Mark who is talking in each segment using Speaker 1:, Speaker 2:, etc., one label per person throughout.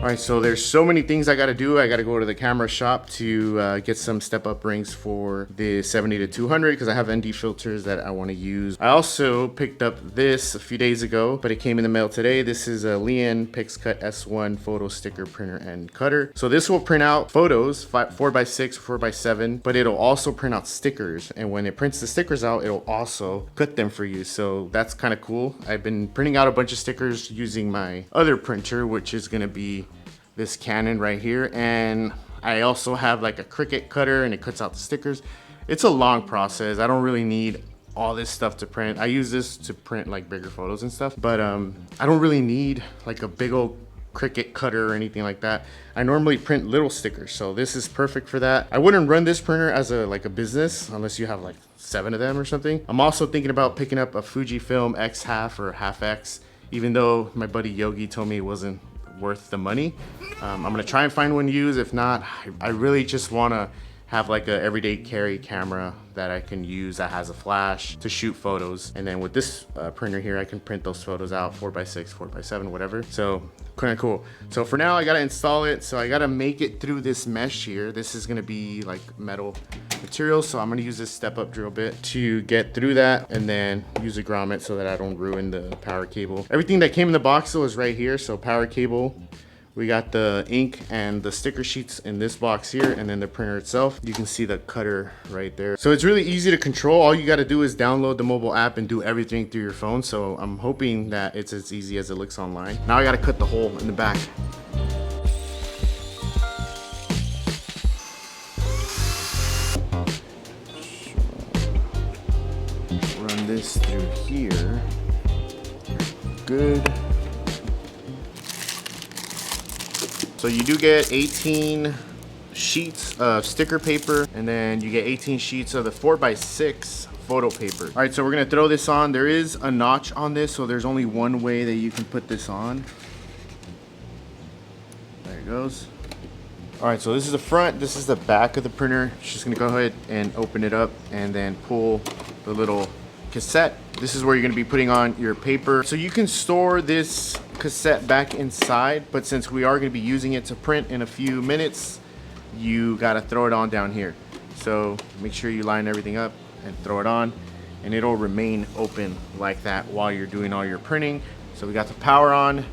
Speaker 1: All right, so there's so many things I gotta do. I gotta go to the camera shop to get some step-up rings for the 70 to 200 because I have ND filters that I want to use. I also picked up this a few days ago, but it came in the mail today. This is a Liene S1 photo sticker printer and cutter. So this will print out photos, 4x6, 4x7, but it'll also print out stickers. And when it prints the stickers out, it'll also cut them for you. So that's kind of cool. I've been printing out a bunch of stickers using my other printer, which is gonna be this Canon right here, and I also have like a Cricut cutter and it cuts out the stickers. It's a long process. I don't really need all this stuff to print. I use this to print like bigger photos and stuff, but I don't really need like a big old Cricut cutter or anything like that. I normally print little stickers, so this is perfect for that. I wouldn't run this printer as a business unless you have like 7 of them or something. I'm also thinking about picking up a Fujifilm X1/2 or 1/2X, even though my buddy Yogi told me it wasn't worth the money. I'm gonna try and find one to use. If not, I really just wanna have like a everyday carry camera that I can use that has a flash to shoot photos. And then with this printer here, I can print those photos out 4x6, 4x7, whatever. So kind of cool. So for now, I gotta install it. So I gotta make it through this mesh here. This is gonna be like metal material. So I'm gonna use this step-up drill bit to get through that and then use a grommet so that I don't ruin the power cable. Everything that came in the box though is right here. So power cable, we got the ink and the sticker sheets in this box here, and then the printer itself. You can see the cutter right there. So it's really easy to control. All you gotta do is download the mobile app and do everything through your phone. So I'm hoping that it's as easy as it looks online. Now I gotta cut the hole in the back. Run this through here. Good. So you do get 18 sheets of sticker paper, and then you get 18 sheets of the 4x6 photo paper. All right, so we're gonna throw this on. There is a notch on this, so there's only one way that you can put this on. There it goes. All right, so this is the front, this is the back of the printer. Just gonna go ahead and open it up and then pull the little cassette. This is where you're gonna be putting on your paper. So you can store this cassette back inside, but since we are gonna be using it to print in a few minutes, you gotta throw it on down here. So make sure you line everything up and throw it on, and it'll remain open like that while you're doing all your printing. So we got the power on,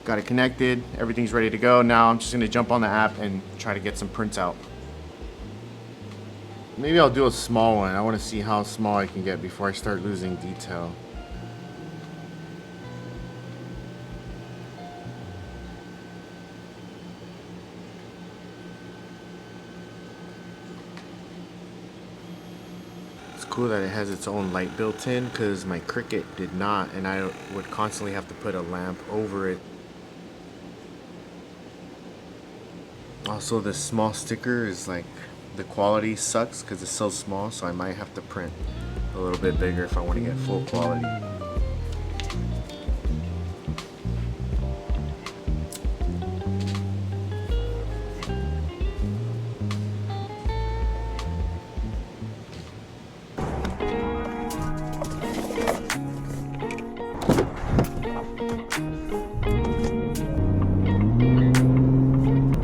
Speaker 1: got it connected, everything's ready to go. Now I'm just gonna jump on the app and try to get some prints out. Maybe I'll do a small one. I want to see how small I can get before I start losing detail. It's cool that it has its own light built in because my Cricut did not, and I would constantly have to put a lamp over it. Also, the small sticker is like, the quality sucks because it's so small, so I might have to print a little bit bigger if I want to get full quality.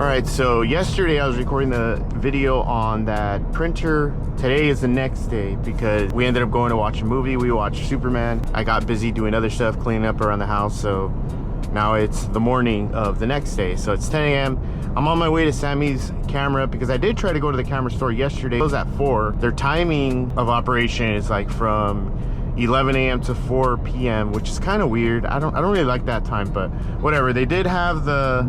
Speaker 1: Alright, so yesterday I was recording the video on that printer. Today is the next day because we ended up going to watch a movie. We watched Superman. I got busy doing other stuff, cleaning up around the house, so now it's the morning of the next day. So it's 10 a.m. I'm on my way to Sammy's camera because I did try to go to the camera store yesterday. It was at 4. Their timing of operation is like from 11 a.m. to 4 p.m., which is kind of weird. I don't really like that time, but whatever. They did have the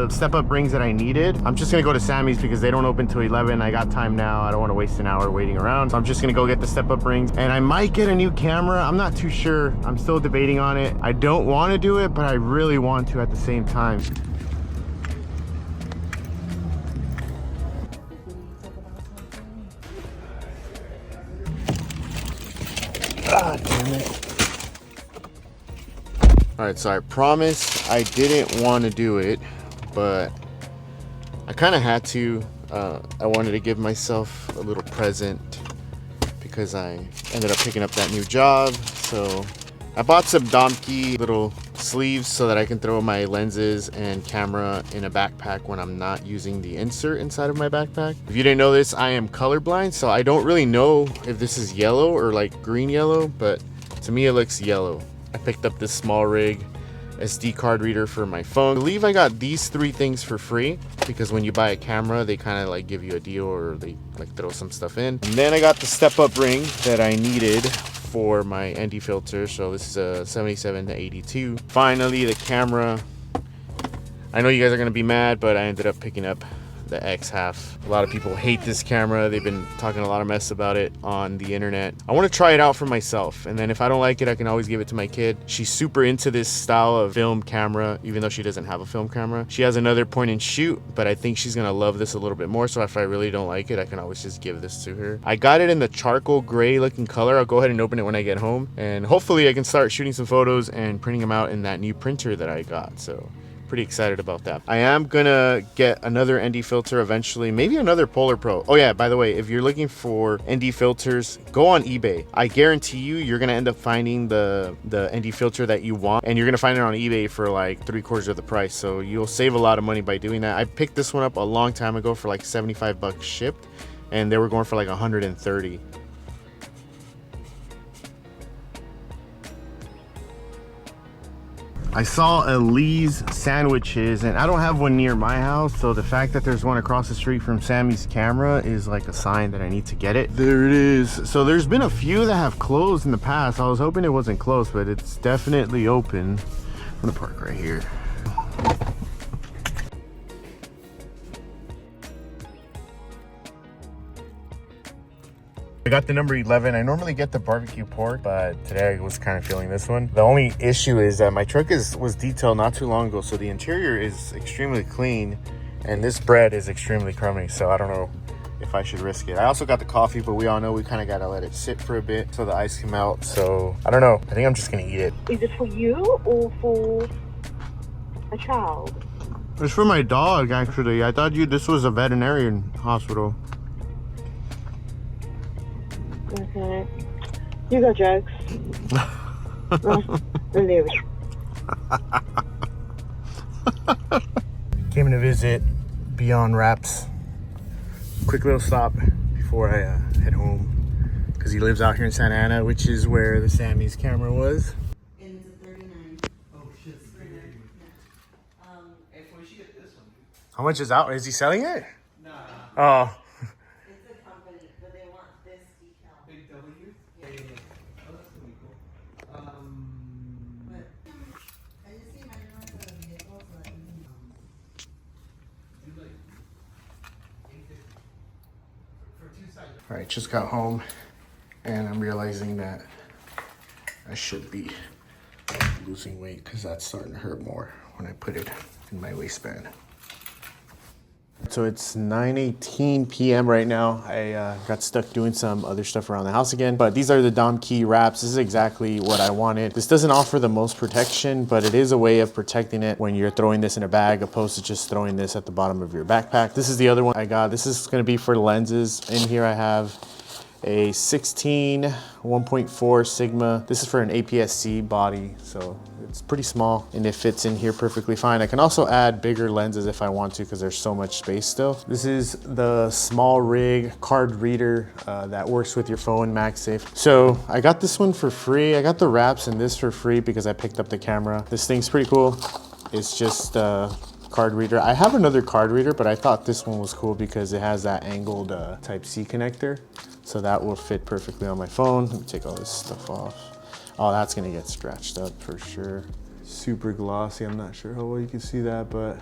Speaker 1: step-up rings that I needed. I'm just gonna go to Sammy's because they don't open till 11. I got time now. I don't want to waste an hour waiting around, so I'm just gonna go get the step-up rings, and I might get a new camera. I'm not too sure. I'm still debating on it. I don't want to do it, but I really want to at the same time. Ah, damn it. Alright, so I promised I didn't want to do it, but I kind of had to. I wanted to give myself a little present because I ended up picking up that new job. So I bought some Domke little sleeves so that I can throw my lenses and camera in a backpack when I'm not using the insert inside of my backpack. If you didn't know this, I am colorblind, so I don't really know if this is yellow or like green yellow, but to me it looks yellow. I picked up this small rig SD card reader for my phone. I believe I got these 3 things for free because when you buy a camera, they kind of like give you a deal or they like throw some stuff in. And then I got the step-up ring that I needed for my ND filter. So this is a 77 to 82. Finally, the camera. I know you guys are gonna be mad, but I ended up picking up the X half. A lot of people hate this camera. They've been talking a lot of mess about it on the internet. I want to try it out for myself, and then if I don't like it, I can always give it to my kid. She's super into this style of film camera, even though she doesn't have a film camera. She has another point and shoot, but I think she's gonna love this a little bit more, so if I really don't like it, I can always just give this to her. I got it in the charcoal gray looking color. I'll go ahead and open it when I get home, and hopefully I can start shooting some photos and printing them out in that new printer that I got. So pretty excited about that. I am gonna get another ND filter eventually, maybe another Polar Pro. Oh yeah, by the way, if you're looking for ND filters, go on eBay. I guarantee you're gonna end up finding the ND filter that you want, and you're gonna find it on eBay for like 3/4 of the price. So you'll save a lot of money by doing that. I picked this one up a long time ago for like 75 bucks shipped, and they were going for like 130. I saw a Lee's sandwiches, and I don't have one near my house, so the fact that there's one across the street from Sammy's camera is like a sign that I need to get it. There it is. So there's been a few that have closed in the past. I was hoping it wasn't closed, but it's definitely open. I'm gonna park right here. I got the number 11. I normally get the barbecue pork, but today I was kind of feeling this one. The only issue is that my truck was detailed not too long ago, so the interior is extremely clean, and this bread is extremely crummy, so I don't know if I should risk it. I also got the coffee, but we all know we kind of got to let it sit for a bit so the ice can melt, so I don't know. I think I'm just going to eat it.
Speaker 2: Is it for you or for a child?
Speaker 1: It's for my dog, actually. I thought this was a veterinarian hospital.
Speaker 2: Okay. You got jokes. Hilarious.
Speaker 1: Came to visit Beyond Wraps. Quick little stop before I head home, because he lives out here in Santa Ana, which is where the Sammy's camera was.
Speaker 3: And it's a 39.
Speaker 4: Oh shit.
Speaker 3: Hey, we should get this one.
Speaker 1: How much is out? Is he selling it?
Speaker 4: Nah.
Speaker 1: Oh.
Speaker 3: It's a company, but they want this decal.
Speaker 4: Big W?
Speaker 3: Yeah.
Speaker 4: Oh, that's gonna be cool.
Speaker 3: But I just see my journal for the vehicle so that you can
Speaker 4: Do like 850 for 2 sides.
Speaker 1: All right, just got home, and I'm realizing that I should be losing weight because that's starting to hurt more when I put it in my waistband. So it's 9:18 p.m. right now. I got stuck doing some other stuff around the house again, but these are the Dom Key wraps. This is exactly what I wanted. This doesn't offer the most protection, but it is a way of protecting it when you're throwing this in a bag opposed to just throwing this at the bottom of your backpack. This is the other one I got. This is gonna be for lenses. In here I have a 16 1.4 Sigma. This is for an APS-C body, so it's pretty small and it fits in here perfectly fine. I can also add bigger lenses if I want to because there's so much space still. This is the small rig card reader that works with your phone, MagSafe. So I got this one for free. I got the wraps and this for free because I picked up the camera. This thing's pretty cool. It's just card reader. I have another card reader, but I thought this one was cool because it has that angled Type-C connector. So that will fit perfectly on my phone. Let me take all this stuff off. Oh, that's gonna get scratched up for sure. Super glossy. I'm not sure how well you can see that, but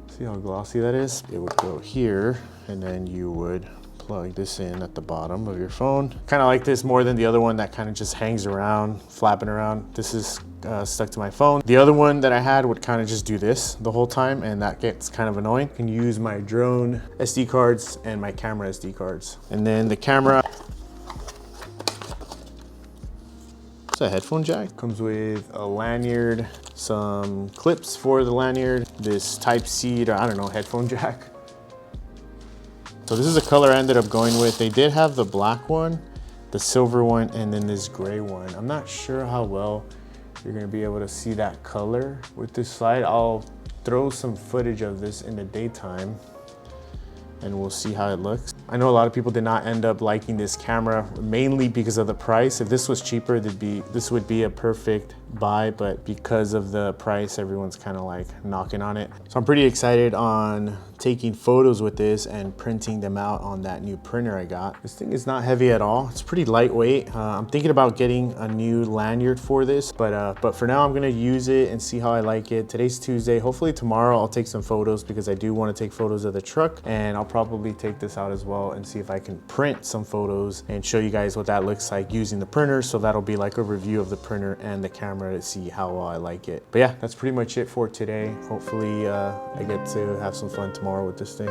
Speaker 1: see how glossy that is? It would go here, and then you would plug this in at the bottom of your phone. Kind of like this more than the other one that kind of just hangs around, flapping around. This is stuck to my phone. The other one that I had would kind of just do this the whole time, and that gets kind of annoying. I can use my drone SD cards and my camera SD cards. And then the camera, it's a headphone jack. Comes with a lanyard, some clips for the lanyard, this Type-C, I don't know, headphone jack. So this is the color I ended up going with. They did have the black one, the silver one, and then this gray one. I'm not sure how well You're gonna be able to see that color with this slide. I'll throw some footage of this in the daytime and we'll see how it looks. I know a lot of people did not end up liking this camera, mainly because of the price. If this was cheaper, this would be a perfect buy, but because of the price, everyone's kind of like knocking on it. So I'm pretty excited on taking photos with this and printing them out on that new printer I got. This thing is not heavy at all. It's pretty lightweight. I'm thinking about getting a new lanyard for this, but for now I'm gonna use it and see how I like it. Today's Tuesday. Hopefully tomorrow I'll take some photos because I do want to take photos of the truck, and I'll probably take this out as well and see if I can print some photos and show you guys what that looks like using the printer. So that'll be like a review of the printer and the camera to see how well I like it. But yeah, that's pretty much it for today. Hopefully I get to have some fun tomorrow with this thing.